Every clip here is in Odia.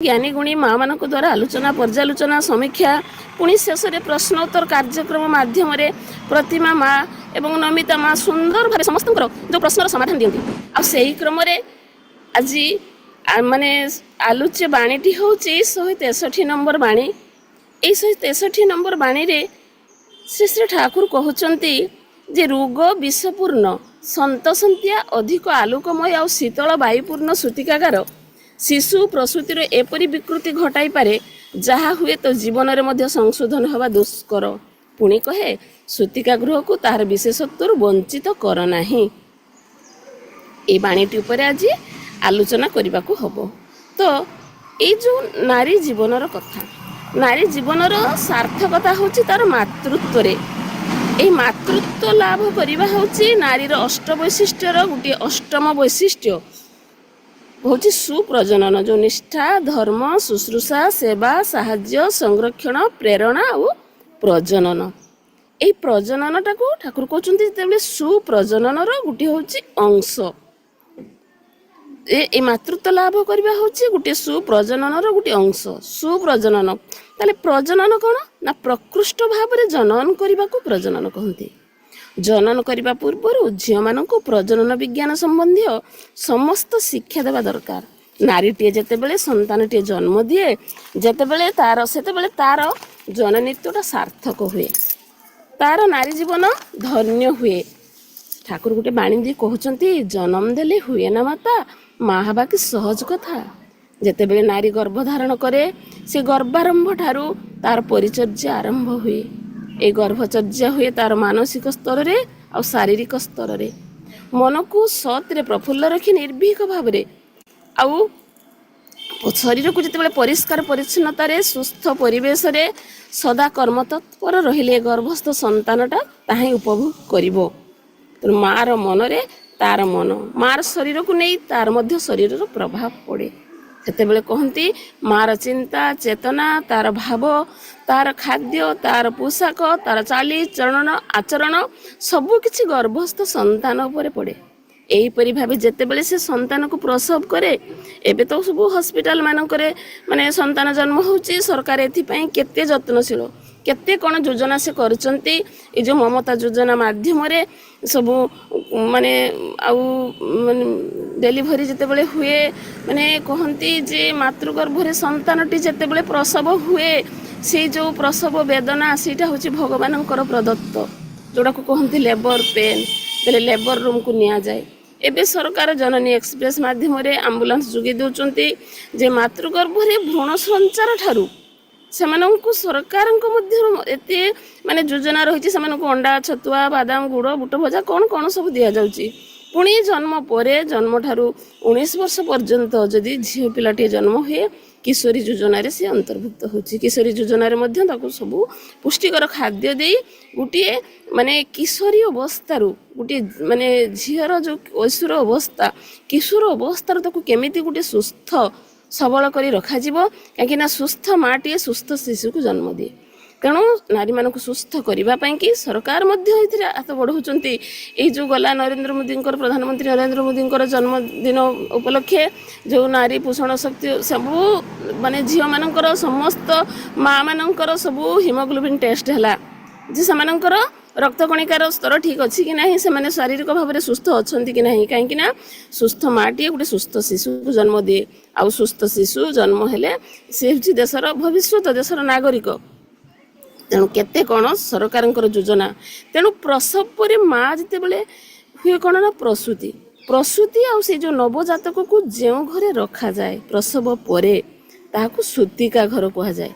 ज्ञानी गुणी माँ मान द्वारा आलोचना पर्यालोचना समीक्षा पुणी शेष में प्रश्नोत्तर कार्यक्रम माध्यम प्रतिमा माँ एवं नमिता माँ सुंदर भाव समस्त जो प्रश्नर समाधान दिखती आई क्रम आज माने आलोच्य बाणीटी हूँ 163 नंबर बाणी। यही 163 नंबर बाणी रे श्री श्री ठाकुर कहते जे रोग विषपूर्ण सन्तसंतिया अधिक आलोकमय आ शीतल वायुपूर्ण सूतिकागार शिशु प्रसूतिर एपरी विकृति घटाई पारे जहा हुए तो जीवन में मध्य संशोधन हवा दुष्कर। पुणी कहे सूतिका गृह को तार विशेषत्व वंचित कर नाही। ए बाणीटी उपर आज आलोचना करने को हब। तो ये जो नारी जीवनर कथा नारी जीवनर सार्थकता होची तार मातृत्व रे। ए मातृत्व लाभ करवा होची नारीर अष्ट वैशिष्ट्यर गोटे अष्टम वैशिष्ट्य होची सुप्रजनन जो निष्ठा धर्म शुश्रूषा सेवा साहाय्य संरक्षण प्रेरणा और प्रजनन। ए प्रजननटा को ठाकुर कहते सुप्रजननर गोटे होची अंश। ए मातृत्व लाभ करवा होची गोटे सुप्रजननर गोटे अंश सुप्रजनन। ताले प्रजनन कौन ना प्रकृष्ट भाव में जनन करने को प्रजनन कहते। जनन करने पूर्व झील मान प्रजनन विज्ञान संबंधी समस्त शिक्षा देवा दरकार। नारीटे जितेबले संतानटे जन्म दिए जितेबले तार सेतेबले तार जननीत्वटा सार्थक हुए तार नारी जीवन धन्य हुए। ठाकुर गोटे बाणी दी कहते जन्म देले हुए ना माता माँ हवा कि सहज कथा। जितेबले नारी गर्भधारण करे से गर्भारंभ ठारू तार परिचर्या आरंभ हुए। ए गर्भचर्या हुए तार मानसिक स्तर रे और शारीरिक स्तर रे मन को सत्रे प्रफुल्ल रखी निर्भीक भाव रे आउ शरीर को जिते परिष्कार परिच्छन्नता सुस्थ परिवेश रे सदा कर्म तत्पर रहिले गर्भस्थ संतानटा ताही उपभोग करिवो। तो मार मन रे तार मन मार शरीर को नहीं तार मध्य शरीर प्रभाव पड़े। सेतेबेले कहती मार चिंता चेतना तार भाव तार खाद्य तार पोशाक तार चाली चरण आचरण सबु किछि गर्भस्थ संतान उपर पड़े। एहीपरि भाव जितेबले से संतान को प्रसव करे एबे तो सब हॉस्पिटल मानकरे माने संतान जन्म होची सरकार एथिपई केते जत्नशील केते कौन योजना से करचंती। ए जो ममता योजना माध्यम रे सब माने आउ डेलीवरी जितेबले हुए माने कहती जे मातृगर्भरे संतानटी जितेबले प्रसव हुए से जो प्रसव वेदना सेटा होची भगवानंकर प्रदत्त जोड़ा को कहती लेबर पेन बेले लेबर रूम को निया जाए। एबे सरकार जननी एक्सप्रेस माध्यम रे एम्बुलेंस जोगे दउचंती जे मातृगर्भरे भ्रूण संचार ठारू सेमानंकु सरकार एते माने योजना रही से अंडा छतुआ बादाम गुड़ बुट भजा कौन कौन सब दि जाउची। पुणी जन्म परे जन्म ठारू 19 वर्ष पर्यंत जदि झील पिलाटे जन्म हुए किशोरी योजना रे से अंतर्भुक्त होची। किशोरी योजना रे मध्य ताकू सब पुष्टिकर खाद्य दे गोटे माने किशोरी अवस्थारू गोटे माने झीर जो ऐश्वर अवस्था किशोर अवस्थार ताकू केमिति गोटे सुस्थ सबल करी रखा जीवो कहीं सुस्थ माटे सुस्थ शिशु को जन्म दिए। तेणु नारी मान सुस्थ करने कि सरकार हाथ बढ़ाऊँच। ये जो गला नरेंद्र मोदी प्रधानमंत्री नरेंद्र मोदी जन्मदिन उपलक्षे जो नारी पोषण शक्ति सबू माने झील मानकर समस्त माँ मानकर सबू हिमोग्लोबिन टेस्ट है जे से रक्त कणिकार स्तर ठीक अच्छी कि ना से माने शारीरिक भाव में सुस्थ अच्छा कि ना कहीं सुस्थ माटी गोटे सुस्थ शिशु को जन्म दिए आउ सुस्थ शिशु जन्म हेले से हूँ देशर भविष्य देशर नागरिक। तेणु केते कौन सरकार योजना तेणु प्रसव पर माँ जिते बड़े हुए कौन ना प्रसूति प्रसूति आउ से जो नवजातक को जो घरे रखा जाए प्रसव पर ताकू सूतिका घर कह जाए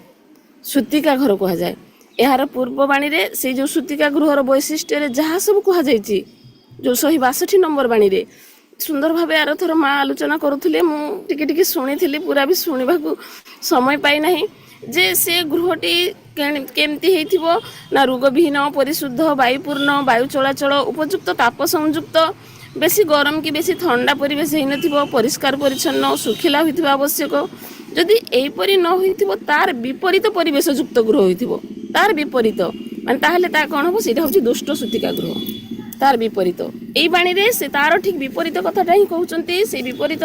सूतिका घर कह जाए। यार पूर्ववाणी रे से जो सूतिका गृहर वैशिष्ट्य जहाँ सब कहुई जो 162 नंबर बाणी रे सुंदर भाव आर थर माँ आलोचना करुले मुझे शुणी पूरा भी शुणा समय पाई ना जे से गृहटी केमती होइथिबो ना रोगविहीन परिशुद्ध वायुपूर्ण वायु चलाचल उपयुक्त ताप संयुक्त बेसी गरम कि बेसी ठंडा परिवेश होइनथिबो परिष्कार परिच्छन्न सुखिला होइथिबा आवश्यक। जदि एहीपरि न होइथिबो तार विपरीत परिवेश युक्त गृह होइथिबो तार विपरीत माने ताहले ता कोन हो सेटा होछि दुष्ट सूतिका गृह तार विपरीत। एई बाणी रे से तार ठीक विपरीत कथाटा ही कहउचंती से विपरीत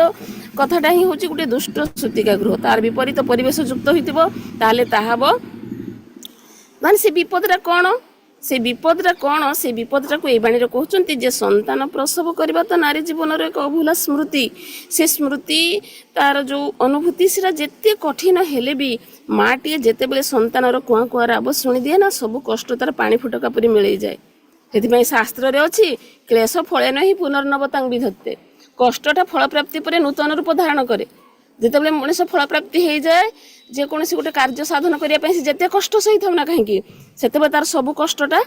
କଥାଟା ହିଁ ହେଉଛି ଗୋଟେ ଦୁଷ୍ଟ ସୂତିକା ଗୃହ। ତାର ବିପରୀତ ପରିବେଶ ଯୁକ୍ତ ହୋଇଥିବ, ତାହେଲେ ତାହା ହେବ ମାନେ ସେ ବିପଦଟା କ'ଣ? ସେ ବିପଦଟା କ'ଣ? ସେ ବିପଦଟାକୁ ଏଇ ବାଣୀରେ କହୁଛନ୍ତି ଯେ ସନ୍ତାନ ପ୍ରସବ କରିବା ତ ନାରୀ ଜୀବନର ଏକ ଅଭୁଲା ସ୍ମୃତି। ସେ ସ୍ମୃତି ତାର ଯେଉଁ ଅନୁଭୂତି ସେଟା ଯେତେ କଠିନ ହେଲେ ବି ମାଆଟିଏ ଯେତେବେଳେ ସନ୍ତାନର କୁଆଁ କୁଆଁର ଆବାଜ ଶୁଣିଦିଏ ନା, ସବୁ କଷ୍ଟ ତାର ପାଣି ଫୁଟକା ପରି ମିଳେଇଯାଏ। ସେଥିପାଇଁ ଶାସ୍ତ୍ରରେ ଅଛି କ୍ଲେଶ ଫଳେନ ହିଁ ପୁନର୍ନବତାଂ ବିଧତ୍ତେ। କଷ୍ଟଟା ଫଳପ୍ରାପ୍ତି ପରେ ନୂତନ ରୂପ ଧାରଣ କରେ। ଯେତେବେଳେ ମଣିଷ ଫଳପ୍ରାପ୍ତି ହେଇଯାଏ, ଯେକୌଣସି ଗୋଟେ କାର୍ଯ୍ୟ ସାଧନ କରିବା ପାଇଁ ସେ ଯେତେ କଷ୍ଟ ସହିଥାଉ ନା କାହିଁକି, ସେତେବେଳେ ତାର ସବୁ କଷ୍ଟଟା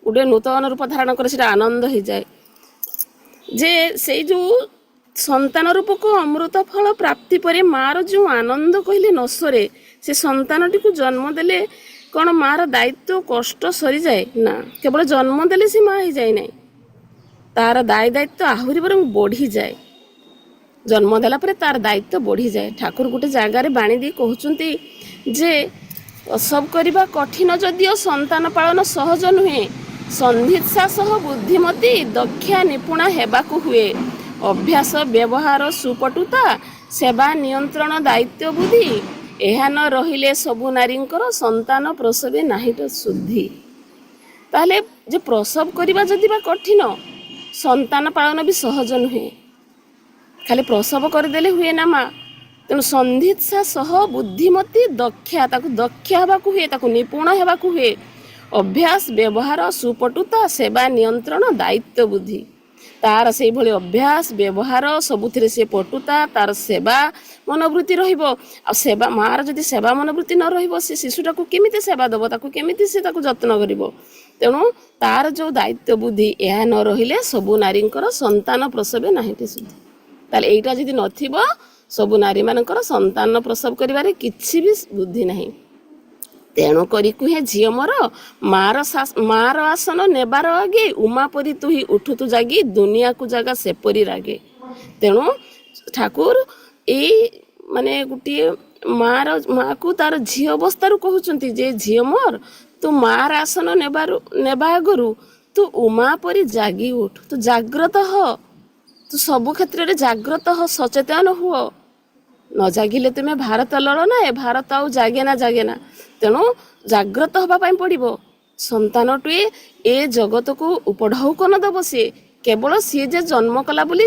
ଗୋଟେ ନୂତନ ରୂପ ଧାରଣ করে, ସେଟା ଆନନ୍ଦ ହେଇଯାଏ। ଯେ ସେଇ ଯେଉଁ ସନ୍ତାନ ରୂପକ ଅମୃତ ଫଳ ପ୍ରାପ୍ତି ପରେ ମାଆର ଯେଉଁ ଆନନ୍ଦ କହିଲେ ନ ସରେ, ସେ ସନ୍ତାନଟିକୁ ଜନ୍ମ ଦେଲେ କ'ଣ ମାଆର ଦାୟିତ୍ୱ କଷ୍ଟ ସରିଯାଏ? ନା, କେବଳ ଜନ୍ମ ଦେଲେ ସେ ମା ହେଇଯାଏ ନାହିଁ, ତାର ଦାୟିତ୍ୱ ଆହୁରି ବରଂ ବଢ଼ିଯାଏ। ଜନ୍ମ ଦେଲା ପରେ ତାର ଦାୟିତ୍ୱ ବଢ଼ିଯାଏ। ଠାକୁର ଗୋଟେ ଜାଗାରେ ବାଣୀ ଦେଇ କହୁଛନ୍ତି ଯେ ପ୍ରସବ କରିବା କଠିନ ଯଦିଓ ସନ୍ତାନ ପାଳନ ସହଜ ନୁହେଁ। ସନ୍ଧିତ୍ସା ସହ ବୁଦ୍ଧିମତୀ ଦକ୍ଷା ନିପୁଣା ହେବାକୁ ହୁଏ। ଅଭ୍ୟାସ ବ୍ୟବହାର ସୁପଟୁତା ସେବା ନିୟନ୍ତ୍ରଣ ଦାୟିତ୍ୱ ବୁଦ୍ଧି ଏହା ନ ରହିଲେ ସବୁ ନାରୀଙ୍କର ସନ୍ତାନ ପ୍ରସବେ ନାହିଁଟ ଶୁଦ୍ଧି। ତାହେଲେ ଯେ ପ୍ରସବ କରିବା ଯଦି ବା କଠିନ, ସନ୍ତାନ ପାଳନ ବି ସହଜ ନୁହେଁ। ଖାଲି ପ୍ରସବ କରିଦେଲେ ହୁଏ ନା ମା। ତେଣୁ ସନ୍ଧିତ୍ସା ସହ ବୁଦ୍ଧିମତୀ ଦକ୍ଷା, ତାକୁ ଦକ୍ଷ ହେବାକୁ ହୁଏ, ତାକୁ ନିପୁଣ ହେବାକୁ ହୁଏ। ଅଭ୍ୟାସ ବ୍ୟବହାର ସୁପଟୁତା ସେବା ନିୟନ୍ତ୍ରଣ ଦାୟିତ୍ୱ ବୁଦ୍ଧି, ତାର ସେଇଭଳି ଅଭ୍ୟାସ ବ୍ୟବହାର ସବୁଥିରେ ସେ ପଟୁତା, ତାର ସେବା ମନୋବୃତ୍ତି ରହିବ। ଆଉ ସେବା ମାଆର ଯଦି ସେବା ମନୋବୃତ୍ତି ନ ରହିବ, ସେ ଶିଶୁଟାକୁ କେମିତି ସେବା ଦେବ, ତାକୁ କେମିତି ସେ ତାକୁ ଯତ୍ନ କରିବ? ତେଣୁ ତାର ଯେଉଁ ଦାୟିତ୍ୱ ବୁଦ୍ଧି ଏହା ନ ରହିଲେ ସବୁ ନାରୀଙ୍କର ସନ୍ତାନ ପ୍ରସବେ ନାହିଁଟି ଶୁଦ୍ଧି। ତାହେଲେ ଏଇଟା ଯଦି ନଥିବ, ସବୁ ନାରୀମାନଙ୍କର ସନ୍ତାନ ପ୍ରସବ କରିବାରେ କିଛି ବି ବୁଦ୍ଧି ନାହିଁ। ତେଣୁ କରି କୁହେ ଝିଅ ମୋର ମାଆର ଆସନ ନେବାର ଆଗେ, ଉମା ପରି ତୁହି ଉଠୁତୁ ଜାଗି ଦୁନିଆକୁ ଜାଗା ସେପରି ରାଗେ। ତେଣୁ ଠାକୁର ଏଇ ମାନେ ଗୋଟିଏ ମାଆକୁ ତାର ଝିଅ ଅବସ୍ଥାରୁ କହୁଛନ୍ତି ଯେ ଝିଅ ମୋର, ତୁ ମାଆର ଆସନ ନେବା ଆଗରୁ ତୁ ଉମା ପରି ଜାଗି ଉଠ, ତୁ ଜାଗ୍ରତ ହ, ତୁ ସବୁ କ୍ଷେତ୍ରରେ ଜାଗ୍ରତ ହ, ସଚେତନ ହୁଅ। ନ ଜାଗିଲେ ତୁମେ ଭାରତ ଲଳ ନା, ଏ ଭାରତ ଆଉ ଜାଗେ ନା। ତେଣୁ ଜାଗ୍ରତ ହେବା ପାଇଁ ପଡ଼ିବ। ସନ୍ତାନଟିଏ ଏ ଜଗତକୁ ଉପଢୌକ ନ ଦେବ। ସିଏ କେବଳ ସିଏ ଯେ ଜନ୍ମ କଲା ବୋଲି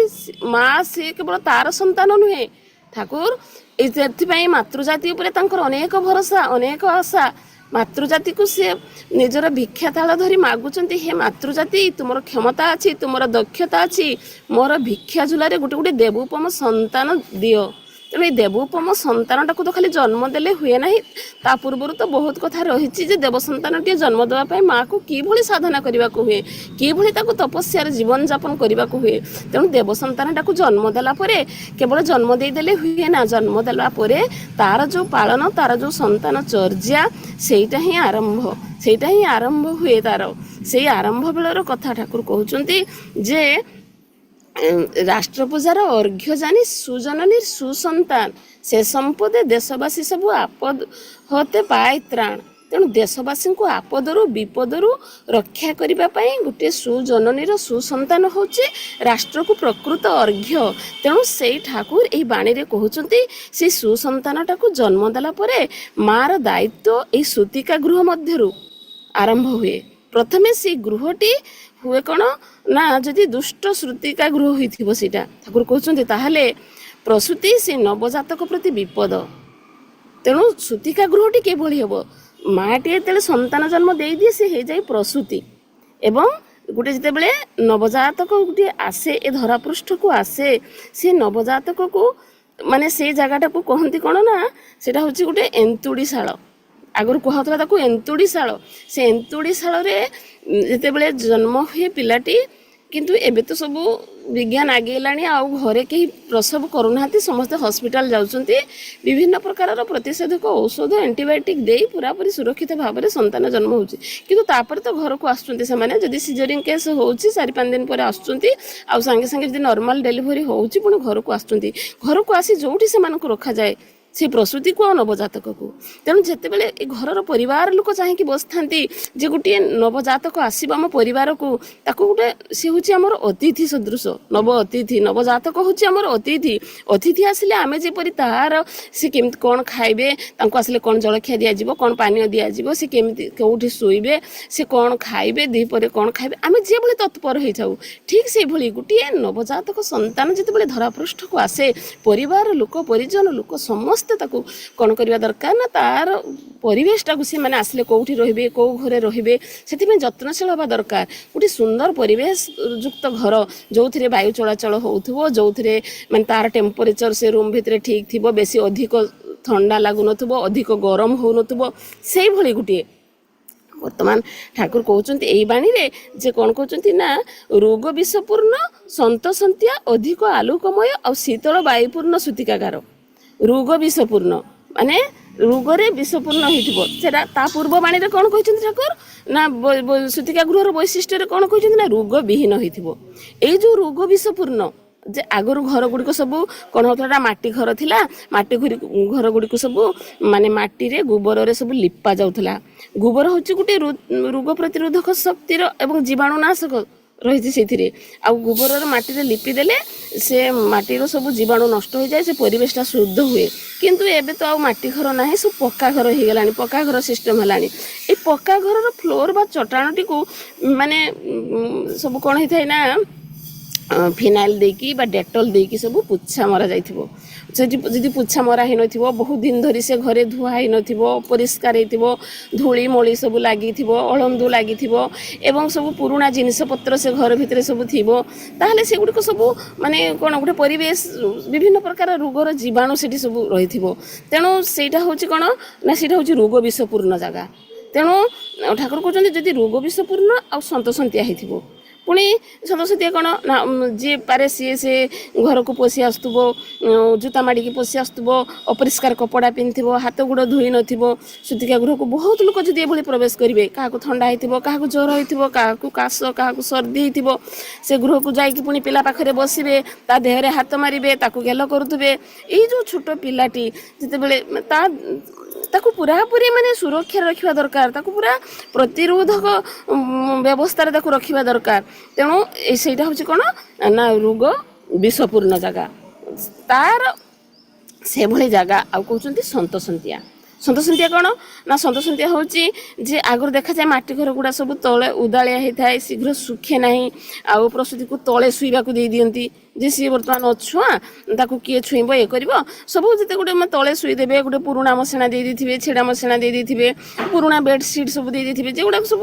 ମା, ସିଏ କେବଳ ତାର ସନ୍ତାନ ନୁହେଁ। ଠାକୁର ସେଥିପାଇଁ ମାତୃଜାତି ଉପରେ ତାଙ୍କର ଅନେକ ଭରସା, ଅନେକ ଆଶା। ମାତୃଜାତିକୁ ସେ ନିଜର ଭିକ୍ଷା ଥାଳ ଧରି ମାଗୁଛନ୍ତି, ହେ ମାତୃଜାତି, ତୁମର କ୍ଷମତା ଅଛି, ତୁମର ଦକ୍ଷତା ଅଛି, ମୋର ଭିକ୍ଷା ଝୁଲାରେ ଗୋଟେ ଦେବୋପମ ସନ୍ତାନ ଦିଅ। ତେଣୁ ଏଇ ଦେବୋପମ ସନ୍ତାନଟାକୁ ତ ଖାଲି ଜନ୍ମ ଦେଲେ ହୁଏ ନାହିଁ, ତା ପୂର୍ବରୁ ତ ବହୁତ କଥା ରହିଛି ଯେ ଦେବ ସନ୍ତାନଟିଏ ଜନ୍ମ ଦେବା ପାଇଁ ମାଆକୁ କିଭଳି ସାଧନା କରିବାକୁ ହୁଏ, କିଭଳି ତାକୁ ତପସ୍ୟାର ଜୀବନଯାପନ କରିବାକୁ ହୁଏ। ତେଣୁ ଦେବ ସନ୍ତାନଟାକୁ ଜନ୍ମ ଦେଲା ପରେ କେବଳ ଜନ୍ମ ଦେଇଦେଲେ ହୁଏ ନା, ଜନ୍ମ ଦେଲା ପରେ ତାର ଯେଉଁ ପାଳନ, ତାର ଯେଉଁ ସନ୍ତାନ ଚର୍ଯ୍ୟା, ସେଇଟା ହିଁ ଆରମ୍ଭ ହୁଏ ତାର। ସେଇ ଆରମ୍ଭ ବେଳର କଥା ଠାକୁର କହୁଛନ୍ତି ଯେ ରାଷ୍ଟ୍ର ପୂଜାର ଅର୍ଘ୍ୟ ଜାନି ସୁଜନନୀ ସୁସନ୍ତାନ, ସେ ସମ୍ପଦେ ଦେଶବାସୀ ସବୁ ଆପଦ ହତେ ପାଏ ତ୍ରାଣ। ତେଣୁ ଦେଶବାସୀଙ୍କୁ ଆପଦରୁ ବିପଦରୁ ରକ୍ଷା କରିବା ପାଇଁ ଗୋଟିଏ ସୁଜନନୀର ସୁସନ୍ତାନ ହେଉଛି ରାଷ୍ଟ୍ରକୁ ପ୍ରକୃତ ଅର୍ଘ୍ୟ। ତେଣୁ ସେଇ ଠାକୁର ଏଇ ବାଣୀରେ କହୁଛନ୍ତି ସେଇ ସୁସନ୍ତାନଟାକୁ ଜନ୍ମ ଦେଲା ପରେ ମାଆର ଦାୟିତ୍ୱ ଏଇ ସୂତିକା ଗୃହ ମଧ୍ୟରୁ ଆରମ୍ଭ ହୁଏ। ପ୍ରଥମେ ସେଇ ଗୃହଟି ହୁଏ କ'ଣ ନା, ଯଦି ଦୁଷ୍ଟ ସୂତିକା ଗୃହ ହୋଇଥିବ ସେଇଟା ଠାକୁର କହୁଛନ୍ତି, ତାହେଲେ ପ୍ରସୂତି ସେ ନବଜାତକ ପ୍ରତି ବିପଦ। ତେଣୁ ସୂତିକା ଗୃହଟି କିଭଳି ହେବ? ମାଆଟିଏ ଯେତେବେଳେ ସନ୍ତାନ ଜନ୍ମ ଦେଇଦିଏ, ସେ ହେଇଯାଏ ପ୍ରସୂତି। ଏବଂ ଗୋଟେ ଯେତେବେଳେ ନବଜାତକ ଗୋଟିଏ ଆସେ, ଏ ଧରାପୃଷ୍ଠକୁ ଆସେ, ସେ ନବଜାତକକୁ ମାନେ ସେଇ ଜାଗାଟାକୁ କହନ୍ତି କ'ଣ ନା, ସେଇଟା ହେଉଛି ଗୋଟେ ଏନ୍ତୁଡ଼ିଶାଳ। ଆଗରୁ କୁହାହେଉଥିଲା ତାକୁ ଏନ୍ତୁଡ଼ିଶାଳ। ସେ ଏନ୍ତୁଡ଼ିଶାଳରେ ଯେତେବେଳେ ଜନ୍ମ ହୁଏ ପିଲାଟି, କିନ୍ତୁ ଏବେ ତ ସବୁ ବିଜ୍ଞାନ ଆଗେଇଲାଣି, ଆଉ ଘରେ କେହି ପ୍ରସବ କରୁନାହାନ୍ତି, ସମସ୍ତେ ହସ୍ପିଟାଲ ଯାଉଛନ୍ତି। ବିଭିନ୍ନ ପ୍ରକାରର ପ୍ରତିଷେଧକ ଔଷଧ ଆଣ୍ଟିବାୟୋଟିକ୍ ଦେଇ ପୁରାପୁରି ସୁରକ୍ଷିତ ଭାବରେ ସନ୍ତାନ ଜନ୍ମ ହେଉଛି। କିନ୍ତୁ ତାପରେ ତ ଘରକୁ ଆସୁଛନ୍ତି ସେମାନେ, ଯଦି ସିଜରିଂ କେସ୍ ହେଉଛି 4-5 ଦିନ ପରେ ଆସୁଛନ୍ତି, ଆଉ ସାଙ୍ଗେ ସାଙ୍ଗେ ଯଦି ନର୍ମାଲ ଡେଲିଭରି ହେଉଛି ପୁଣି ଘରକୁ ଆସୁଛନ୍ତି। ଘରକୁ ଆସି ଯେଉଁଠି ସେମାନଙ୍କୁ ରଖାଯାଏ, से प्रसूति को आ नवजातक को। तेणु जितेबाला ए घर परिवार लोक चाहिए बस था जे गोटे नवजातक आसो आम परिवार को गोटे सी हूँ आम अतिथि सदृश नव अतिथि नवजातक हूँ आम अतिथि अतिथि आसिले आम जेपरी तार सी केमी कौन खाइबे आसिले कौन जलखिया दिज्व कौन पानी दिज्व सी केमी कौटी शोबे सी कौन खाइबे दीपर कौन खाइबे आम जे भाई तत्पर हो जाऊ ठीक से भाई गोटे नवजातक संतान जिते धरापृष्ठ को आसे परिवार लोक परिजन लोक समस्ते ताकू कौन करवा दरकार ना तार परिवेशटा को सी मैंने आसिले कौटी रे कौ घरे रे से जत्नशील हवा दरकार गोटे सुंदर परिवेश युक्त घर जो थे वायु चलाचल हो जो थे मैंने तार टेम्परेचर से रूम भितर ठीक थी बेसी अधिक ठंडा लगुन अधिक गरम हो से भली गोटे वर्तमान ठाकुर कहते यही बाणी रे जे कौन कहते ना रोग विषपूर्ण सन्तसंतिया अधिक आलोकमय और शीतल वायुपूर्ण सूतिकागार रोग विषपूर्ण माने रोगरे विषपूर्ण होता पूर्व बाणी रे कौन कहते ठाकुर ना सूतिका गृहर वैशिष्ट्य कौन कहते ना रोग विहीन हो जो रोग विषपूर्ण जे आगर घर गुड़िक सब कौन होता माटी घर थिला माटी घर गुड़िक सब माने माटी रे गोबर रे सब लिपा जाउथला गोबर होची गुटे रोग प्रतिरोधक शक्तिर एवं जीवाणुनाशक रही से गोबर माटी रे लिपि देले से माटीर सब जीवाणु नष्ट हो जाए से परिवेशटा शुद्ध हुए किंतु एबे तो आ माटी घर ना सब पक्का घर हो गलानी पक्का घर सिस्टम हलानी ए पक्का घर फ्लोर बा चटाणटी को माने सब कौन होता है ना फिनाइल देकी बा डेटल देकी सब पुछा मरा जाइथिबो जी पुछा मरा ही नथिबो बहुत दिन धरी से घरे धुआ ही नथिबो परिष्कार हेतिबो धूली मोली सब लागिथिबो अळंदु लागिथिबो एवं सब पुराना जिनिस पत्र से घर भितर सब थिबो ताहले से गुडी को सब माने कोन गुटे परिवेश विभिन्न प्रकार रोगर जीवाणु सेठी सब रहिथिबो तेणु सेटा होची कोन ना सेटा होची रोग विषपूर्ण जगह तेणु ठाकुर कहते जदि रोग विषपूर्ण आ सन्तसंतिया हेतिबो पुणी सदस्य कौन ना जी पारे सी से घर को पशि आसुबो जूता माड़ी पशि आसुबो अपरिष्कार कपड़ा पिंधि हाथ गोड़ धोई नूतिका गृह को बहुत लोग जब ये प्रवेश करेंगे क्या ठंडा हो क्या ज्वर हो काश क्या सर्दी हो से गृह को जाकि पुणी पिला पाखे बसवे ता देहरे हाथ मारे गेल करुवे ये जो छोट पिलाटी जिते ताकू पूरापूरी माने सुरक्षा रखा दरकार ताकू पूरा प्रतिरोधक व्यवस्था रखा दरकार तेणु सेटा हूँ कौन ना रोग विषपूर्ण जगह तार से भली जगह आउ कहते सन्तसंतिया सन्तसंतिया कौन ना सन्तसंतिया हूँ जे आगर देखा जाए माटी घर गुड़ा सब तले उदालिया होता है शीघ्र सुखे ना आउ प्रसूति को तले शुवा दे दियंती जे सी बर्तमान अछुआ ताकू किए छुईब ये कर सब जिते गोटे तले शुईदेवे गोटे पुराणा मसेणा दे दी छेड़ा मसेणा दे दी पुराणा बेडसीट सब दे दी जे गुड़ाक सब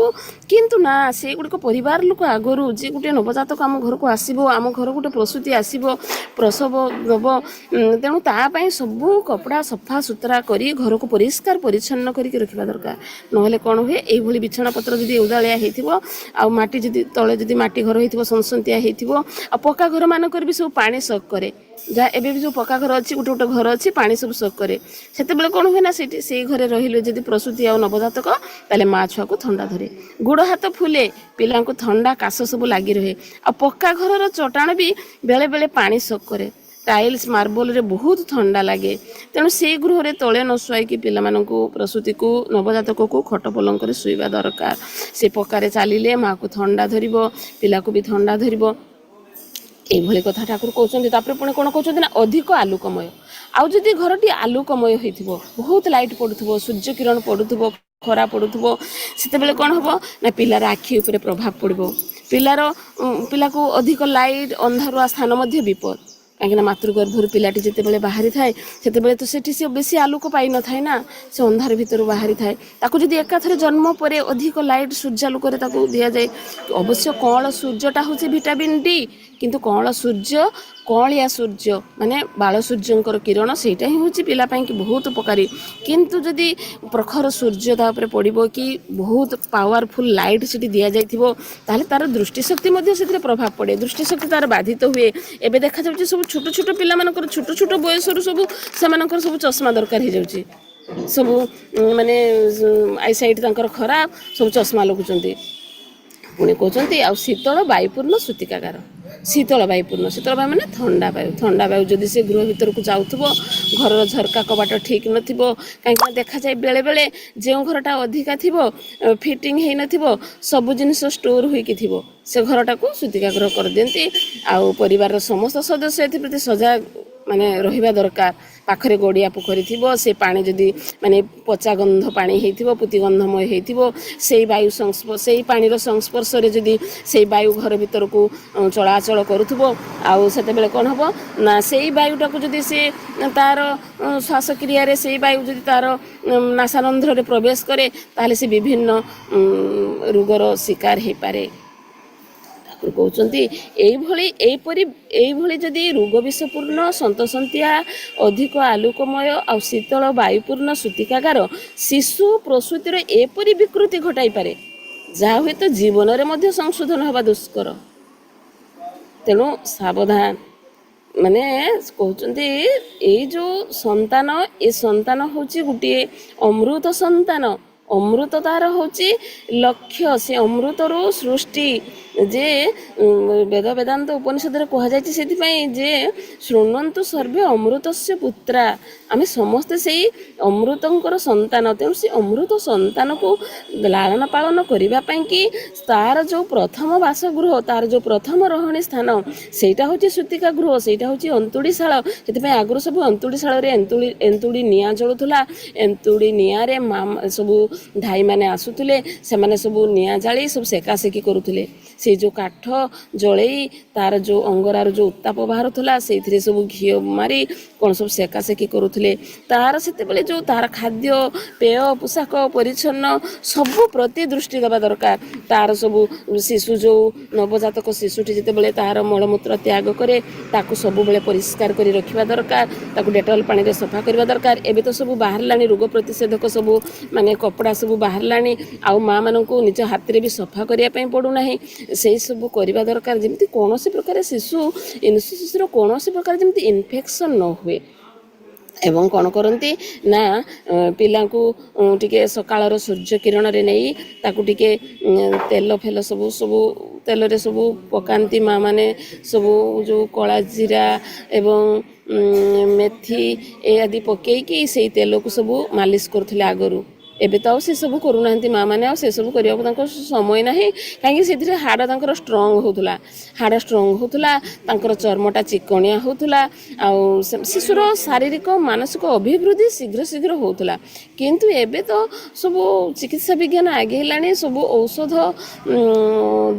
किंतु ना से गुड़िक परिवार लोक आगरू जे गोटे नवजातक आम घर को आसो आम घर गोटे प्रसूति आसो प्रसव दब तेणु तापाई सब कपड़ा सफा सुतरा कर घर को परिष्कार परिच्छन्न करके रखा दरकार नहले कौन हुए ये बिछना पत्र जब उदालिया होटी जदि तले जदि माटी घर हो सन्तसंतिया हो पक्का घर मानक भी सब पानी सक करे जहाँ एबे भी जो पक्का घर अच्छी गोटे गोटे घर अच्छी पानी सब सक करे से कौन हुए ना से घरे रहिले जदि प्रसूति आ नवजातक ताले माँ छुआ को थंडा धरे गोड़ हाथ फुले पिला को थंडा काश सब लगी रहे आ पक्का घर चटाण भी बेले बेले पानी सक करे टाइल्स मार्बल रे बहुत ठंडा लगे तेणु से गृह रे तले न शुआई पिला प्रसूति को नवजातक को खट पलंक रे शुवा दरकार से पक्का चलिए माँ को ठंडा धरिबो पिला को भी ठंडा धरिबो ये कथा ठाकुर कहते पुणी कौन कहते ना अधिक आलोकमय आउ जदि घरटी आलोकमय हो बहुत लाइट पड़ुव सूर्य किरण पड़ुव खरा पड़ुव से कौन हम ना पिलार आखि उपर प्रभाव पड़ो पिला को अधिक लाइट अंधारुआ स्थान विपद कहीं मातृगर्भर पिलाटी जिते बाहरी थाए से तो सेठी से बेसी आलोक पाई न थाए ना से अंधार भितर बाहरी थाए ताको जदि एकाथरे जन्म पर अधिक लाइट सूर्यालोक दि जाए अवश्य कौन सूर्यटा हूँ विटामिन डी किंतु कौन सूर्य कौलिया सूर्य माने बाल सूर्यंकर किरण सेटा ही हूँ पिलापाई कि बहुत उपकारी किंतु जदि प्रखर सूर्य तापर पड़ो कि बहुत पावरफुल लाइट से दि जाइथिबो ताहले तार दृष्टिशक्ति से प्रभाव पड़े दृष्टिशक्ति तार बाधित हुए एबे देखा जाउछि सब छोट छोट पिला मानकर छोट छोट बयस सब से सब चश्मा दरकार हो जाउछि सब माने आईसाइट तांकर खराब सब चश्मा लगुचंती पुणी कहते आ शीतल वायुपूर्ण सूतिकागार ଶୀତଳ ବାୟୁପୂର୍ଣ୍ଣ, ଶୀତଳ ବାୟୁ ମାନେ ଥଣ୍ଡା ବାୟୁ ଯଦି ସେ ଗୃହ ଭିତରକୁ ଯାଉଥିବ, ଘରର ଝରକା କବାଟ ଠିକ୍ ନଥିବ, କାହିଁକିନା ଦେଖାଯାଏ ବେଳେବେଳେ ଯେଉଁ ଘରଟା ଅଧିକା ଥିବ, ଫିଟିଂ ହେଇନଥିବ, ସବୁ ଜିନିଷ ଷ୍ଟୋର ହୋଇକି ଥିବ, ସେ ଘରଟାକୁ ସୂତିକା ଗୃହ କରିଦିଅନ୍ତି। ଆଉ ପରିବାରର ସମସ୍ତ ସଦସ୍ୟ ଏଥିପ୍ରତି ସଜାଗ ମାନେ ରହିବା ଦରକାର। ପାଖରେ ଗଡ଼ିଆ ପୋଖରୀ ଥିବ, ସେ ପାଣି ଯଦି ମାନେ ପଚା ଗନ୍ଧ ପାଣି ହେଇଥିବ, ପୁତି ଗନ୍ଧମୟ ହେଇଥିବ, ସେଇ ପାଣିର ସଂସ୍ପର୍ଶରେ ଯଦି ସେଇ ବାୟୁ ଘର ଭିତରକୁ ଚଳାଚଳ କରୁଥିବ, ଆଉ ସେତେବେଳେ କ'ଣ ହେବ ନା ସେଇ ବାୟୁଟାକୁ ଯଦି ସେ ତା'ର ଶ୍ୱାସକ୍ରିୟାରେ ସେଇ ବାୟୁ ଯଦି ତା'ର ନାସାରନ୍ଧ୍ରରେ ପ୍ରବେଶ କରେ, ତାହେଲେ ସେ ବିଭିନ୍ନ ରୋଗର ଶିକାର ହେଇପାରେ। କହୁଛନ୍ତି ଏଇଭଳି ଯଦି ରୋଗ ବିଷପୂର୍ଣ୍ଣ ସନ୍ତସନ୍ତିଆ ଅଧିକ ଆଲୋକମୟ ଆଉ ଶୀତଳ ବାୟୁପୂର୍ଣ୍ଣ ସୂତିକାଗାର ଶିଶୁ ପ୍ରସୂତିର ଏପରି ବିକୃତି ଘଟାଇପାରେ ଯାହା ହୁଏତ ଜୀବନରେ ମଧ୍ୟ ସଂଶୋଧନ ହେବା ଦୁଷ୍କର। ତେଣୁ ସାବଧାନ। ମାନେ କହୁଛନ୍ତି ଏଇ ଯେଉଁ ସନ୍ତାନ, ଏ ସନ୍ତାନ ହେଉଛି ଗୋଟିଏ ଅମୃତ ସନ୍ତାନ। ଅମୃତ ତାର ହେଉଛି ଲକ୍ଷ୍ୟ, ସେ ଅମୃତରୁ ସୃଷ୍ଟି। ଯେ ବେଦ ବେଦାନ୍ତ ଉପନିଷଦରେ କୁହାଯାଇଛି ସେଥିପାଇଁ ଯେ ଶୃଣ୍ୱନ୍ତୁ ସର୍ବେ ଅମୃତସ୍ୟ ପୁତ୍ରା, ଆମେ ସମସ୍ତେ ସେଇ ଅମୃତଙ୍କର ସନ୍ତାନ। ତେଣୁ ସେ ଅମୃତ ସନ୍ତାନକୁ ଲାଳନ ପାଳନ କରିବା ପାଇଁକି ତାର ଯେଉଁ ପ୍ରଥମ ବାସଗୃହ, ତାର ଯେଉଁ ପ୍ରଥମ ରହଣୀ ସ୍ଥାନ, ସେଇଟା ହେଉଛି ସୂତିକା ଗୃହ, ସେଇଟା ହେଉଛି ଅନ୍ତୁଡ଼ିଶାଳ। ସେଥିପାଇଁ ଆଗରୁ ସବୁ ଅନ୍ତୁଡ଼ିଶାଳରେ ଏନ୍ତୁଡ଼ି ନିଆଁ ଜଳୁଥିଲା। ଏନ୍ତୁଡ଼ି ନିଆଁରେ ସବୁ ଧାଇମାନେ ଆସୁଥିଲେ, ସେମାନେ ସବୁ ନିଆଁ ଜାଳି ସବୁ ସେକାସେକି କରୁଥିଲେ। ସେ ଯେଉଁ କାଠ ଜଳେଇ ତାର ଯେଉଁ ଅଙ୍ଗରାର ଯେଉଁ ଉତ୍ତାପ ବାହାରୁଥିଲା, ସେଇଥିରେ ସବୁ ଘିଅ ମାରି କ'ଣ ସବୁ ସେକାସେକି କରୁଥିଲେ। ତାର ସେତେବେଳେ ଯେଉଁ ତାର ଖାଦ୍ୟ ପେୟ ପୋଷାକ ପରିଚ୍ଛନ୍ନ ସବୁ ପ୍ରତି ଦୃଷ୍ଟି ଦେବା ଦରକାର। ତାର ସବୁ ଶିଶୁ ଯେଉଁ ନବଜାତକ ଶିଶୁଟି ଯେତେବେଳେ ତାର ମଳମୂତ୍ର ତ୍ୟାଗ କରେ, ତାକୁ ସବୁବେଳେ ପରିଷ୍କାର କରି ରଖିବା ଦରକାର, ତାକୁ ଡେଟଲ ପାଣିରେ ସଫା କରିବା ଦରକାର। ଏବେ ତ ସବୁ ବାହାରିଲାଣି ରୋଗ ପ୍ରତିଷେଧକ ସବୁ ମାନେ କପଡ଼ା ସବୁ ବାହାରିଲାଣି, ଆଉ ମାଆମାନଙ୍କୁ ନିଜ ହାତରେ ବି ସଫା କରିବା ପାଇଁ ପଡ଼ୁନାହିଁ। ସେଇ ସବୁ କରିବା ଦରକାର, ଯେମିତି କୌଣସି ପ୍ରକାର ଶିଶୁର କୌଣସି ପ୍ରକାର ଯେମିତି ଇନଫେକ୍ସନ୍ ନ ହୁଏ। ଏବଂ କ'ଣ କରନ୍ତି ନା ପିଲାଙ୍କୁ ଟିକେ ସକାଳର ସୂର୍ଯ୍ୟ କିରଣରେ ନେଇ ତାକୁ ଟିକେ ତେଲ ଫେଲ ସବୁ ତେଲରେ ସବୁ ପକାନ୍ତି ମାଆମାନେ, ସବୁ ଯେଉଁ କଳା ଜିରା ଏବଂ ମେଥି ଏ ଆଦି ପକେଇକି ସେଇ ତେଲକୁ ସବୁ ମାଲିସ କରୁଥିଲେ ଆଗରୁ। ଏବେ ତ ଆଉ ସେସବୁ କରୁନାହାନ୍ତି ମାଆମାନେ, ଆଉ ସେସବୁ କରିବାକୁ ତାଙ୍କ ସମୟ ନାହିଁ। କାହିଁକି ସେଥିରେ ହାଡ଼ ତାଙ୍କର ଷ୍ଟ୍ରଙ୍ଗ ହେଉଥିଲା, ତାଙ୍କର ଚର୍ମଟା ଚିକଣିଆ ହେଉଥିଲା, ଆଉ ଶିଶୁର ଶାରୀରିକ ମାନସିକ ଅଭିବୃଦ୍ଧି ଶୀଘ୍ର ହେଉଥିଲା। କିନ୍ତୁ ଏବେ ତ ସବୁ ଚିକିତ୍ସା ବିଜ୍ଞାନ ଆଗେଇଲାଣି, ସବୁ ଔଷଧ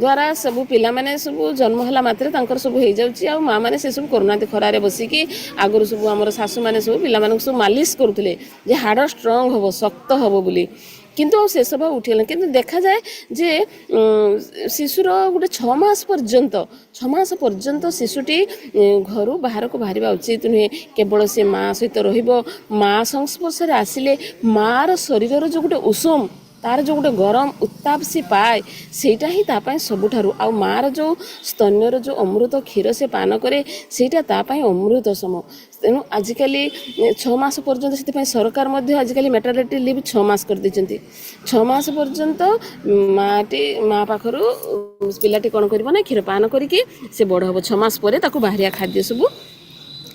ଦ୍ୱାରା ସବୁ ପିଲାମାନେ ସବୁ ଜନ୍ମ ହେଲା ମାତ୍ରେ ତାଙ୍କର ସବୁ ହେଇଯାଉଛି। ଆଉ ମାଆମାନେ ସେସବୁ କରୁନାହାନ୍ତି। ଖରାରେ ବସିକି ଆଗରୁ ସବୁ ଆମର ଶାଶୁମାନେ ସବୁ ପିଲାମାନଙ୍କୁ ସବୁ ମାଲିସ କରୁଥିଲେ ଯେ ହାଡ଼ ଷ୍ଟ୍ରଙ୍ଗ ହେବ, ଶକ୍ତ ହେବ ବୋଲି। କିନ୍ତୁ ଆଉ ସେସବୁ ଉଠିଗଲାଣି। କିନ୍ତୁ ଦେଖାଯାଏ ଯେ ଶିଶୁର ଗୋଟେ 6 ମାସ ପର୍ଯ୍ୟନ୍ତ ଶିଶୁଟି ଘରୁ ବାହାରକୁ ବାହାରିବା ଉଚିତ ନୁହେଁ। କେବଳ ସେ ମା ସହିତ ରହିବ। ମା ସଂସ୍ପର୍ଶରେ ଆସିଲେ ମାର ଶରୀରର ଯେଉଁ ଗୋଟେ ଉଷୁମ, ତାର ଯେଉଁ ଗୋଟେ ଗରମ ଉତ୍ତାପ ସେ ପାଏ, ସେଇଟା ହିଁ ତା ପାଇଁ ସବୁଠାରୁ। ଆଉ ମାର ଯେଉଁ ସ୍ତନ୍ୟର ଯେଉଁ ଅମୃତ କ୍ଷୀର ସେ ପାନ କରେ, ସେଇଟା ତା ପାଇଁ ଅମୃତ ସମ। ତେଣୁ ଆଜିକାଲି 6 ମାସ ପର୍ଯ୍ୟନ୍ତ, ସେଥିପାଇଁ ସରକାର ମଧ୍ୟ ଆଜିକାଲି ମ୍ୟାଟର୍ନିଟି ଲିଭ୍ 6 ମାସ କରିଦେଇଛନ୍ତି। 6 ମାସ ପର୍ଯ୍ୟନ୍ତ ମା ପାଖରୁ ପିଲାଟି କ'ଣ କରିବ ନା କ୍ଷୀର ପାନ କରିକି ସେ ବଡ଼ ହେବ। 6 ମାସ ପରେ ତାକୁ ବାହାରିଆ ଖାଦ୍ୟ ସବୁ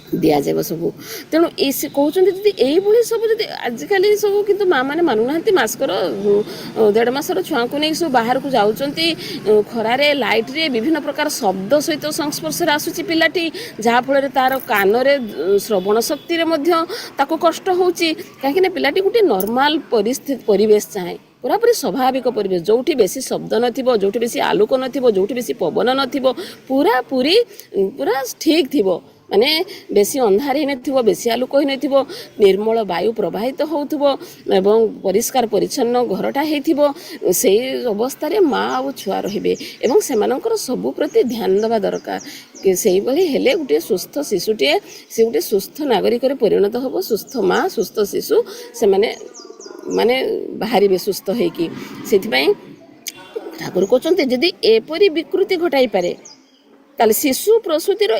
ଦିଆଯିବ ସବୁ। ତେଣୁ ସେ କହୁଛନ୍ତି ଯଦି ଏଇଭଳି ସବୁ ଯଦି ଆଜିକାଲି ସବୁ, କିନ୍ତୁ ମାଆମାନେ ମାନୁନାହାନ୍ତି। ମାସକର 1.5 ମାସର ଛୁଆଙ୍କୁ ନେଇ ସବୁ ବାହାରକୁ ଯାଉଛନ୍ତି ଖରାରେ, ଲାଇଟ୍ରେ, ବିଭିନ୍ନ ପ୍ରକାର ଶବ୍ଦ ସହିତ ସଂସ୍ପର୍ଶରେ ଆସୁଛି ପିଲାଟି, ଯାହାଫଳରେ ତାର କାନରେ ଶ୍ରବଣ ଶକ୍ତିରେ ମଧ୍ୟ ତାକୁ କଷ୍ଟ ହେଉଛି। କାହିଁକିନା ପିଲାଟି ଗୋଟେ ନର୍ମାଲ ପରିବେଶ ଚାହେଁ, ପୁରାପୁରି ସ୍ୱାଭାବିକ ପରିବେଶ, ଯେଉଁଠି ବେଶୀ ଶବ୍ଦ ନଥିବ, ଯେଉଁଠି ବେଶୀ ଆଲୋକ ନଥିବ, ଯେଉଁଠି ବେଶୀ ପବନ ନଥିବ, ପୁରା ଠିକ୍ ଥିବ। ମାନେ ବେଶୀ ଅନ୍ଧାର ହେଇନଥିବ, ବେଶୀ ଆଲୋକ ହେଇନଥିବ, ନିର୍ମଳ ବାୟୁ ପ୍ରବାହିତ ହେଉଥିବ ଏବଂ ପରିଷ୍କାର ପରିଚ୍ଛନ୍ନ ଘରଟା ହେଇଥିବ। ସେଇ ଅବସ୍ଥାରେ ମା ଆଉ ଛୁଆ ରହିବେ ଏବଂ ସେମାନଙ୍କର ସବୁ ପ୍ରତି ଧ୍ୟାନ ଦେବା ଦରକାର। ସେଇଭଳି ହେଲେ ଗୋଟିଏ ସୁସ୍ଥ ଶିଶୁଟିଏ, ସେ ଗୋଟେ ସୁସ୍ଥ ନାଗରିକରେ ପରିଣତ ହେବ। ସୁସ୍ଥ ମା, ସୁସ୍ଥ ଶିଶୁ, ସେମାନେ ମାନେ ବାହାରିବେ ସୁସ୍ଥ ହେଇକି। ସେଥିପାଇଁ ଠାକୁର କହୁଛନ୍ତି ଯଦି ଏପରି ବିକୃତି ଘଟାଇପାରେ, ତାହେଲେ ଶିଶୁ ପ୍ରସୂତିର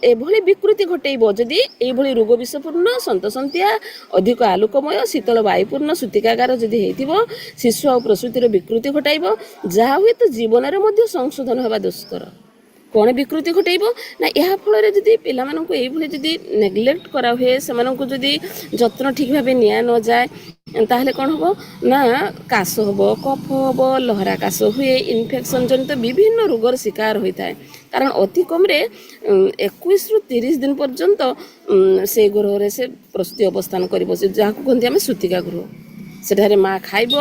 ଏଭଳି ବିକୃତି ଘଟେଇବ ଯଦି ଏଇଭଳି ରୋଗ ବିଷପୂର୍ଣ୍ଣ ସନ୍ତସନ୍ତିଆ ଅଧିକ ଆଲୋକମୟ ଶୀତଳ ବାୟୁପୂର୍ଣ୍ଣ ସୂତିକାଗାର ଯଦି ହେଇଥିବ, ଶିଶୁ ଆଉ ପ୍ରସୂତିର ବିକୃତି ଘଟାଇବ, ଯାହା ହୁଏ ତ ଜୀବନରେ ମଧ୍ୟ ସଂଶୋଧନ ହେବା ଦୁଷ୍କର। କ'ଣ ବିକୃତି ଘଟାଇବ ନା ଏହା ଫଳରେ ଯଦି ପିଲାମାନଙ୍କୁ ଏଇଭଳି ଯଦି ନେଗ୍ଲେକ୍ଟ କରାହୁଏ, ସେମାନଙ୍କୁ ଯଦି ଯତ୍ନ ଠିକ୍ ଭାବେ ନିଆ ନଯାଏ, ତାହେଲେ କ'ଣ ହେବ ନା କାଶ ହେବ, କଫ ହେବ, ଲହରା କାଶ ହୁଏ, ଇନଫେକ୍ସନ୍ ଜନିତ ବିଭିନ୍ନ ରୋଗର ଶିକାର ହୋଇଥାଏ। କାରଣ ଅତି କମ୍ରେ 21ରୁ 30 ଦିନ ପର୍ଯ୍ୟନ୍ତ ସେ ଗୃହରେ ସେ ପ୍ରସ୍ତୁତି ଅବସ୍ଥାନ କରିବ, ସେ ଯାହାକୁ କୁହନ୍ତି ଆମେ ସୂତିକା ଗୃହ। ସେଠାରେ ମା ଖାଇବ,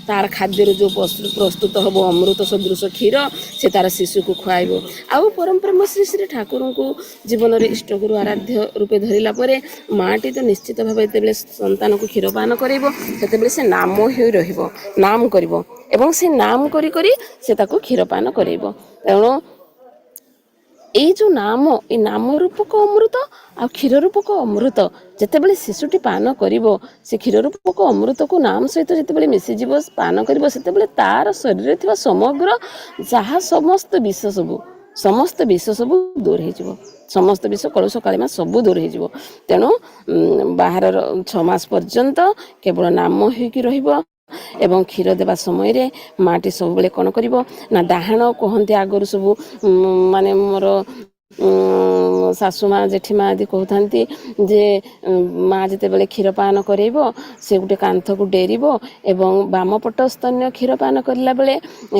ତାର ଖାଦ୍ୟରୁ ଯେଉଁ ପ୍ରସ୍ତୁତ ହେବ ଅମୃତ ସଦୃଶ କ୍ଷୀର, ସେ ତାର ଶିଶୁକୁ ଖୁଆଇବ। ଆଉ ପରମ୍ପରା ଶ୍ରୀ ଶ୍ରୀ ଠାକୁରଙ୍କୁ ଜୀବନରେ ଇଷ୍ଟଗୁରୁ ଆରାଧ୍ୟ ରୂପେ ଧରିଲା ପରେ ମାଟି ତ ନିଶ୍ଚିତ ଭାବେ ଯେତେବେଳେ ସନ୍ତାନକୁ କ୍ଷୀରପାନ କରାଇବ, ସେତେବେଳେ ସେ ନାମ ହୋଇ ରହିବ, ନାମ କରିବ ଏବଂ ସେ ନାମ କରି କରି ସେ ତାକୁ କ୍ଷୀରପାନ କରାଇବ। ତେଣୁ ଏଇ ଯେଉଁ ନାମ, ଏଇ ନାମ ରୂପକ ଅମୃତ ଆଉ କ୍ଷୀର ରୂପକ ଅମୃତ ଯେତେବେଳେ ଶିଶୁଟି ପାନ କରିବ, ସେ କ୍ଷୀର ରୂପକ ଅମୃତକୁ ନାମ ସହିତ ଯେତେବେଳେ ମିଶିଯିବ, ପାନ କରିବ, ସେତେବେଳେ ତାର ଶରୀରରେ ଥିବା ସମଗ୍ର ଯାହା ସମସ୍ତ ବିଷ ସବୁ ଦୂର ହେଇଯିବ, ସମସ୍ତ ବିଷ କଳୁଷ କାଳିମା ସବୁ ଦୂର ହେଇଯିବ। ତେଣୁ ବାହାରର 6 ମାସ ପର୍ଯ୍ୟନ୍ତ କେବଳ ନାମ ହେଇକି ରହିବ ଏବଂ କ୍ଷୀର ଦେବା ସମୟରେ ମାଟି ସବୁବେଳେ କ'ଣ କରିବ ନା ଡାହାଣ କୁହନ୍ତି ଆଗରୁ ସବୁ ମାନେ ମୋର ଶାଶୁ ମା ଜେଠିମା ଆଦି କହୁଥାନ୍ତି ଯେ ମା ଯେତେବେଳେ କ୍ଷୀରପାନ କରାଇବ ସେ ଗୋଟେ କାନ୍ଥକୁ ଡେରିବ ଏବଂ ବାମ ପଟ ସ୍ତନ୍ୟ କ୍ଷୀରପାନ କରିଲା ବେଳେ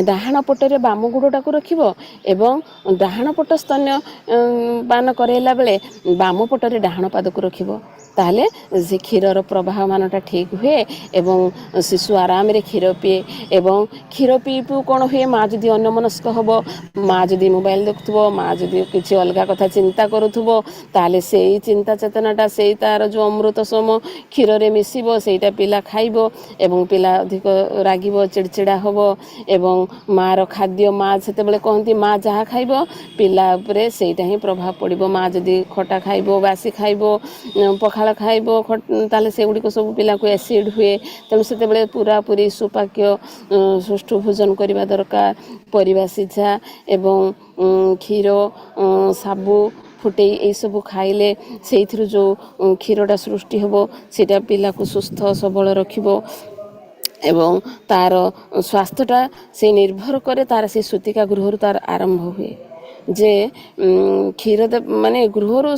ଡାହାଣ ପଟରେ ବାମ ଗୋଡ଼ଟାକୁ ରଖିବ ଏବଂ ଡାହାଣ ପଟ ସ୍ତନ୍ୟ ପାନ କରାଇଲା ବେଳେ ବାମ ପଟରେ ଡାହାଣ ପାଦକୁ ରଖିବ। ତାହେଲେ ସେ କ୍ଷୀରର ପ୍ରବାହମାନଟା ଠିକ୍ ହୁଏ ଏବଂ ଶିଶୁ ଆରାମରେ କ୍ଷୀର ପିଏ। ଏବଂ କ୍ଷୀର ପିଇ କ'ଣ ହୁଏ, ମା ଯଦି ଅନ୍ୟମନସ୍କ ହେବ, ମା ଯଦି ମୋବାଇଲ ଦେଖୁଥିବ, ମା ଯଦି କିଛି ଅଲଗା କଥା ଚିନ୍ତା କରୁଥିବ, ତାହେଲେ ସେଇ ଚିନ୍ତା ଚେତନାଟା ସେଇ ତାର ଯେଉଁ ଅମୃତ ସମ କ୍ଷୀରରେ ମିଶିବ, ସେଇଟା ପିଲା ଖାଇବ ଏବଂ ପିଲା ଅଧିକ ରାଗିବ, ଚିଡ଼ଚିଡ଼ା ହେବ ଏବଂ ମାର ଖାଦ୍ୟ, ମା ସେତେବେଳେ କହନ୍ତି ମା ଯାହା ଖାଇବ ପିଲା ଉପରେ ସେଇଟା ହିଁ ପ୍ରଭାବ ପଡ଼ିବ। ମା ଯଦି ଖଟା ଖାଇବ, ବାସି ଖାଇବ, ପଖାଳ ଖାଇବ, ତାହେଲେ ସେଗୁଡ଼ିକ ସବୁ ପିଲାକୁ ଏସିଡ଼୍ ହୁଏ। ତେଣୁ ସେତେବେଳେ ପୁରାପୁରି ସୁପାକ୍ୟ ସୁଷ୍ଠୁ ଭୋଜନ କରିବା ଦରକାର। ପରିବା ସିଝା ଏବଂ କ୍ଷୀର, ସାବୁ ଫୁଟେଇ ଏଇସବୁ ଖାଇଲେ ସେଇଥିରୁ ଯେଉଁ କ୍ଷୀରଟା ସୃଷ୍ଟି ହେବ ସେଇଟା ପିଲାକୁ ସୁସ୍ଥ ସବଳ ରଖିବ ଏବଂ ତାର ସ୍ୱାସ୍ଥ୍ୟଟା ସେ ନିର୍ଭର କରେ ତାର ସେ ସୂତିକା ଗୃହରୁ ତାର ଆରମ୍ଭ ହୁଏ। ଯେ କ୍ଷୀର ମାନେ ଗୃହରୁ,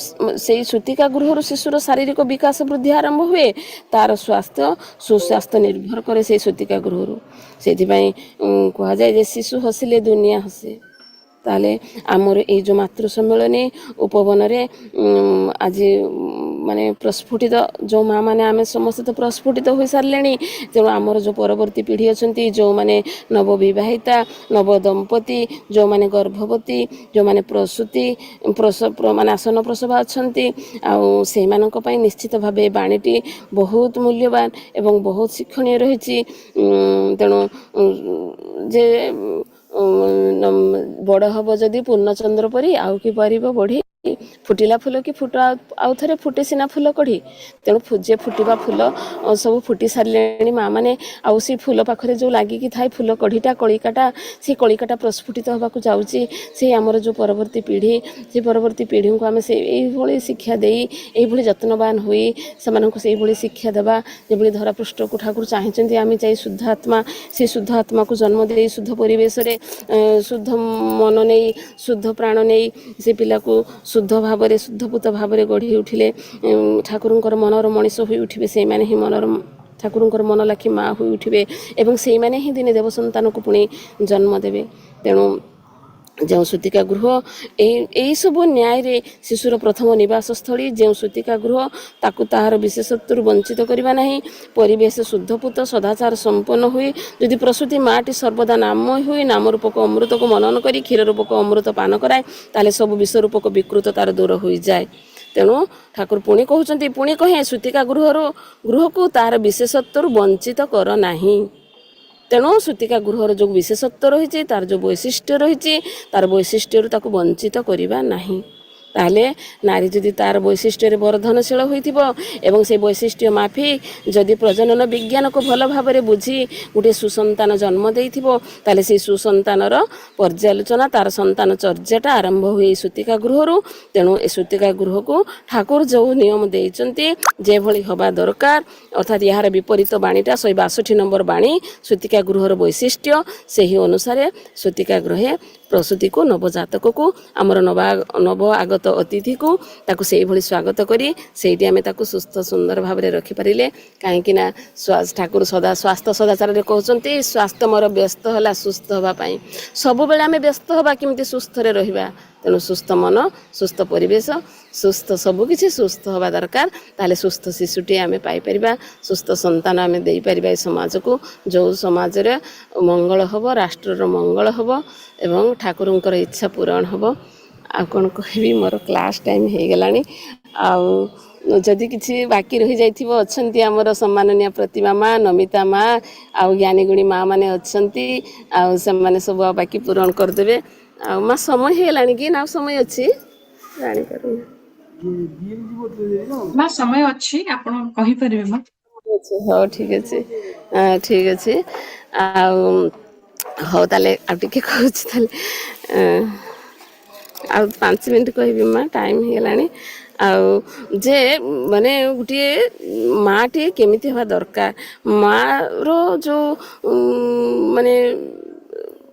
ସେଇ ସୂତିକା ଗୃହରୁ ଶିଶୁର ଶାରୀରିକ ବିକାଶ ବୃଦ୍ଧି ଆରମ୍ଭ ହୁଏ, ତାର ସ୍ୱାସ୍ଥ୍ୟ ସୁସ୍ୱାସ୍ଥ୍ୟ ନିର୍ଭର କରେ ସେଇ ସୂତିକା ଗୃହରୁ। ସେଥିପାଇଁ କୁହାଯାଏ ଯେ ଶିଶୁ ହସିଲେ ଦୁନିଆ ହସେ। ତାହେଲେ ଆମର ଏଇ ଯେଉଁ ମାତୃ ସମ୍ମିଳନୀ ଉପବନରେ ଆଜି ମାନେ ପ୍ରସ୍ଫୁଟିତ ଯେଉଁ ମା ମାନେ ଆମେ ସମସ୍ତେ ତ ପ୍ରସ୍ଫୁଟିତ ହୋଇସାରିଲେଣି। ତେଣୁ ଆମର ଯେଉଁ ପରବର୍ତ୍ତୀ ପିଢ଼ି ଅଛନ୍ତି, ଯେଉଁମାନେ ନବବିବାହିତା, ନବଦମ୍ପତି, ଯେଉଁମାନେ ଗର୍ଭବତୀ, ଯେଉଁମାନେ ମାନେ ଆସନ୍ନ ପ୍ରସବ ଅଛନ୍ତି, ଆଉ ସେଇମାନଙ୍କ ପାଇଁ ନିଶ୍ଚିତ ଭାବେ ବାଣୀଟି ବହୁତ ମୂଲ୍ୟବାନ ଏବଂ ବହୁତ ଶିକ୍ଷଣୀୟ ରହିଛି। ତେଣୁ ଯେ ବଡ଼ ହେବ ଯଦି ପୂର୍ଣ୍ଣଚନ୍ଦ୍ର ପରି, ଆଉ କି ପାରିବ ବଢ଼ି, ଫୁଟିଲା ଫୁଲ କି ଆଉ ଥରେ ଫୁଟେ ସିନା ଫୁଲ କଢ଼ି। ତେଣୁ ଯେ ଫୁଟିବା ଫୁଲ ସବୁ ଫୁଟି ସାରିଲେଣି ମା ମାନେ, ଆଉ ସେ ଫୁଲ ପାଖରେ ଯେଉଁ ଲାଗିକି ଥାଏ ଫୁଲ କଢ଼ିଟା, କଳିକାଟା, ସେ କଳିକାଟା ପ୍ରସ୍ଫୁଟିତ ହେବାକୁ ଯାଉଛି। ସେଇ ଆମର ଯେଉଁ ପରବର୍ତ୍ତୀ ପିଢ଼ି, ସେ ପରବର୍ତ୍ତୀ ପିଢ଼ିଙ୍କୁ ଆମେ ସେ ଏଇଭଳି ଶିକ୍ଷା ଦେଇ, ଏଇଭଳି ଯତ୍ନବାନ ହୋଇ ସେମାନଙ୍କୁ ସେଇଭଳି ଶିକ୍ଷା ଦେବା ଯେଭଳି ଧରାପୃଷ୍ଠକୁ ଠାକୁର ଚାହିଁଛନ୍ତି ଆମେ ଯାଇ ଶୁଦ୍ଧ ଆତ୍ମା, ସେ ଶୁଦ୍ଧ ଆତ୍ମାକୁ ଜନ୍ମ ଦେଇ ଶୁଦ୍ଧ ପରିବେଶରେ ଶୁଦ୍ଧ ମନ ନେଇ, ଶୁଦ୍ଧ ପ୍ରାଣ ନେଇ ସେ ପିଲାକୁ ଶୁଦ୍ଧ ଭାବରେ, ଶୁଦ୍ଧପୂତ ଭାବରେ ଗଢ଼ି ଉଠିଲେ ଠାକୁରଙ୍କର ମନର ମଣିଷ ହୋଇ ଉଠିବେ। ସେଇମାନେ ହିଁ ଠାକୁରଙ୍କର ମନ ଲାଖି ମା ହୋଇ ଉଠିବେ ଏବଂ ସେଇମାନେ ହିଁ ଦିନେ ଦେବ ସନ୍ତାନକୁ ପୁଣି ଜନ୍ମ ଦେବେ। ତେଣୁ ଯେଉଁ ସୂତିକା ଗୃହ, ଏଇସବୁ ନ୍ୟାୟରେ ଶିଶୁର ପ୍ରଥମ ନିବାସ ସ୍ଥଳୀ ଯେଉଁ ସୂତିକା ଗୃହ, ତାକୁ ତାହାର ବିଶେଷତ୍ୱରୁ ବଞ୍ଚିତ କରିବା ନାହିଁ। ପରିବେଶ ଶୁଦ୍ଧପୂତ ସଦାଚାର ସମ୍ପନ୍ନ ହୋଇ ଯଦି ପ୍ରସୂତି ମାଟି ସର୍ବଦା ନାମମୟ ହୋଇ ନାମ ରୂପକ ଅମୃତକୁ ମନନ କରି କ୍ଷୀର ରୂପକ ଅମୃତ ପାନ କରାଏ, ତାହେଲେ ସବୁ ବିଷ ରୂପକ ବିକୃତ ତାର ଦୂର ହୋଇଯାଏ। ତେଣୁ ଠାକୁର ପୁଣି କହୁଛନ୍ତି, ପୁଣି କହେ ସୂତିକା ଗୃହକୁ ତାହାର ବିଶେଷତ୍ୱରୁ ବଞ୍ଚିତ କର ନାହିଁ। ତେଣୁ ସୂତିକା ଗୃହର ଯେଉଁ ବିଶେଷତ୍ୱ ରହିଛି, ତାର ଯେଉଁ ବୈଶିଷ୍ଟ୍ୟ ରହିଛି, ତାର ବୈଶିଷ୍ଟ୍ୟରୁ ତାକୁ ବଞ୍ଚିତ କରିବା ନାହିଁ। ताहले नारी जदि तार वैशिष्ट्य वर्धनशील होइथिबो एवं से वैशिष्ट्य माफी जदि प्रजनन विज्ञान को भल भाव में बुझी गोटे सुसंतान जन्म देइथिबो ताहले से सुसंतानर पर्यालोचना तार संतान चर्याटा आरंभ हुए सूतिका गृह तेणु ए सूतिका गृह को ठाकुर जो नियम देइचंती जे भली हवा दरकार अर्थात यार विपरीत बाणीटा 162 नंबर बाणी सूतिका गृहर वैशिष्ट्य से ही अनुसार सूतिका गृहे प्रसूति को नवजातक को आमर नव आगत अतिथि को ताकू से भली स्वागत करी सेठी आमे ताकू सुस्थ सुंदर भाव में रखिपारे कहीं ठाकुर सदा स्वास्थ्य सदाचार कहते स्वास्थ्य मोर व्यस्त है सुस्थ हाँपाई सब बेले आमे व्यस्त हवा किमती सुस्थ रहिबा तेणु सुस्थ मन सुस्थ परिवेश सुस्थ सबकिछि सुस्थ हवा दरकार ताले सुस्थ शिशुटी आमे पाइपर सुस्थ संतान आमे दे पारिबा समाज को जो समाज रे मंगल हब राष्ट्र मंगल हब एवं ठाकुरंकर इच्छा पूरण हब आ कौन कहबी मोर क्लास टाइम हो गलानी जदि किसी बाकी रही जाइथिबो अछंती हमर सम्माननीय प्रतिमा माँ नमिता माँ आ ज्ञानीगुणी माँ माने अछंती आ से माने सब बाकी पूरण कर देबे आ माँ समय हो गलानी कि ना समय अछि जानि करू माँ समय अच्छी आपण कहि परिबे माँ हो ठीक अच्छे हो ताले आ टिके कहूँ ताले आ 5 मिनट कहबी माँ टाइम हो गलानी जे माने गोटे माँटे केमिति हवा दरकार माँर जो माने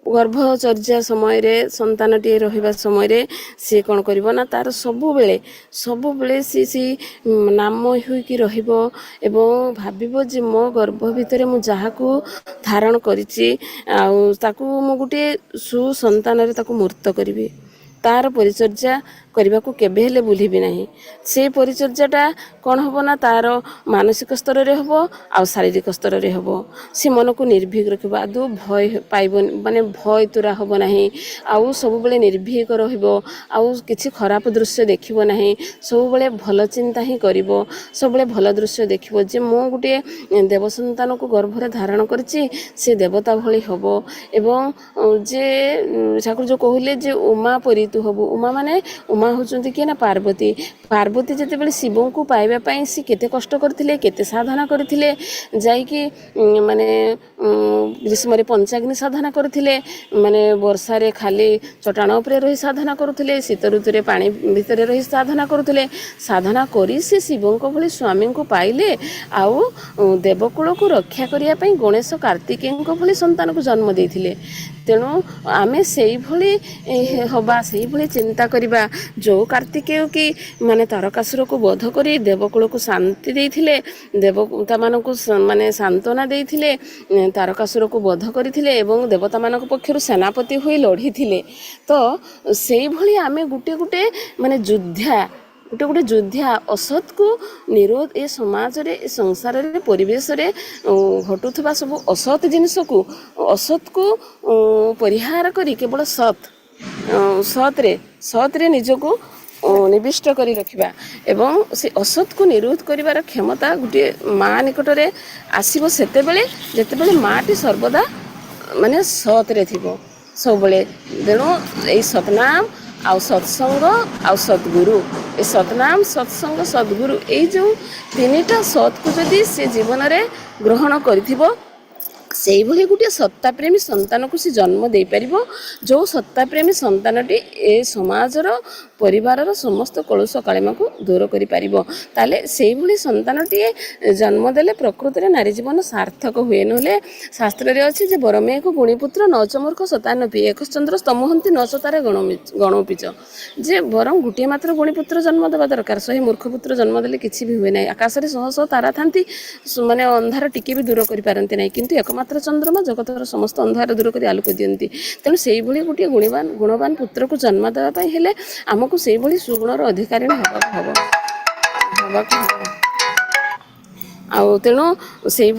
गर्भचर्या समय रे संतानटी रहिबा समय रे से कौन करिवो ना तार सबुबेले सी नाम होइकी रहिबो एवं भाबिबो जे मो गर्भ भितरे मु जाहाकू धारण करिछि आ ताकू मु गोटे सुसंतान रे ताकू मूर्त करिवि तार परिचर्या करने को केबे हेले भूलिबी नहीं से परिचर्याटा कौन हम ना तार मानसिक स्तर रे हम आ शारीरिक स्तर रे हम से मन को निर्भीक रखिबो आदौ भय पाइब माने भय तुरा हम नहीं आउ सब बेले निर्भीक रहिबो आउ किछि खराब दृश्य देखिबो नहीं सब बेले भल चिंता ही करिवो सब बेले भल दृश्य देखिबो जे मो गुटे देव संतान को गर्भ रे धारण करछि से देवता भली हबो एवं जे ठाकुर जो कहले जे उमा परी तू हबो उमा माने उमा होचंती कि ना पार्वती पार्वती जते बेले शिव को पाइबा पई सी केते कष्ट करथिले केते साधना करथिले जाई कि माने ग्रीष्म रे पंचाग्नि साधना करथिले माने वर्षा रे खाली चटाण ऊपर रही साधना करथिले शीत ऋतु रे पानी भीतर रही साधना करथिले साधना करी से शिव को भली स्वामी को पाइले आउ देवकुल को रक्षा करिया पई गणेश कार्तिकेय को भली संतान को जन्म देथिले तेणु आमे सेई भली हबा सेई भली चिंता करिबा जो कार्तिकेय की माने तारकासुर को वध करी देवकुल को शांति देथिले देवता मान को माने सांत्वना देथिले तारकासुर को वध करथिले एवं देवता मान पक्षर सेनापति होई लढ़ी थिले तो सेई भली आमे गुटे गुटे माने युद्धा गोटे गोटे युद्धा असत को निरोध ए समाज रे ए संसार रे परिवेश रे घटुथबा सब असत जिनिस को असत को परिहार करी केवल सत रे निजको निविष्ट करी रखिबा एवं से असत को निरोध करिवार क्षमता गोटे माँ निकट रे आसीबो सेते बेले जेते बेले माटी सर्वदा माने सत रे थिबो सब बेले तेणु ए सतनाम आउ सत्संग आउ सद्गुरु ए सतनाम सत्संग सद्गुरु ए जो तीनटा सत को जदि से जीवन रे ग्रहण करिथिबो से भली गोटे सत्ता प्रेमी संतान को सी जन्म दे पारिबो जो सत्ता प्रेमी संतानटी ए समाजर परिवार समस्त कलुष कालिमा को दूर करि पारिबो ताले से भली संतानटी जन्म देले प्रकृति रे नारी जीवन सार्थक हुए नले शास्त्र रे अछि जे बरमे को गुणीपुत्र नचमूर्ख सतानपि एकश्चंद्र स्तमहंती नचतारे गणोपिच जे बरम गुटे मात्र गुणीपुत्र जन्म देवा दरकार सही मूर्ख पुत्र जन्म देले किछि भी हुए नै आकाश रे शह शह तारा थांती माने अंधार टिके भी दूर करि पारंती नै किंतु एकमात्र चंद्रमा जगतर समस्त अंधार दूर करि आलोक दियंती तेणु सेई भली गोटे गुणवान पुत्र को जन्म देवा पई हेले आमको सेई भली सुगुणर अधिकारी हबा आ तेणु सेई